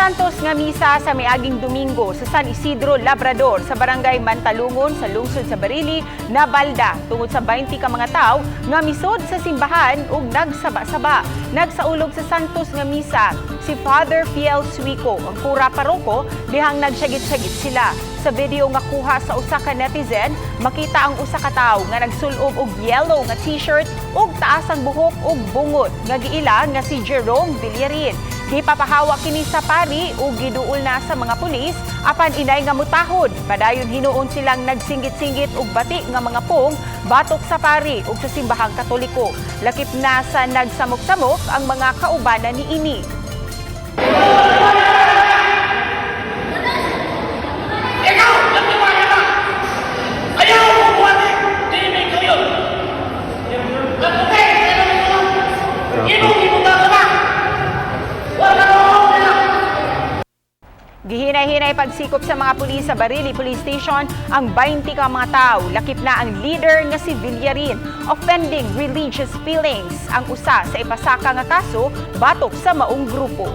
Santos nga misa sa miaging Domingo sa San Isidro, Labrador sa barangay Mantalungon sa lungsod sa Barili nabalda tungod sa 20 ka mga tawo nga misod sa simbahan ug nagsaba-saba. Nagsaulog sa Santos nga misa si Father Fiel Suico, ang kura paroko, dihang nagsyagit-syagit sila. Sa video nga kuha sa usa ka netizen, makita ang usa ka tawo nga nagsulob og yellow nga t-shirt ug taas ang buhok ug bungot nga giila nga si Jerome Villarin. Gipapahawak kini sa pari ug giduol na sa mga pulis apan inay nga mutahod. Padayon hinuon silang nagsinggit-singgit ug bati nga mga pong batok sa pari ug sa simbahang Katoliko. Lakip na sa nagsamok-samok ang mga kaubanan ni ini. Gihinay-hinay pagsikop sa mga pulis sa Barili Police Station ang 20 ka mga tao. Lakip na ang leader nga si Villarin, offending religious feelings. Ang usa sa ipasaka nga kaso batok sa maong grupo.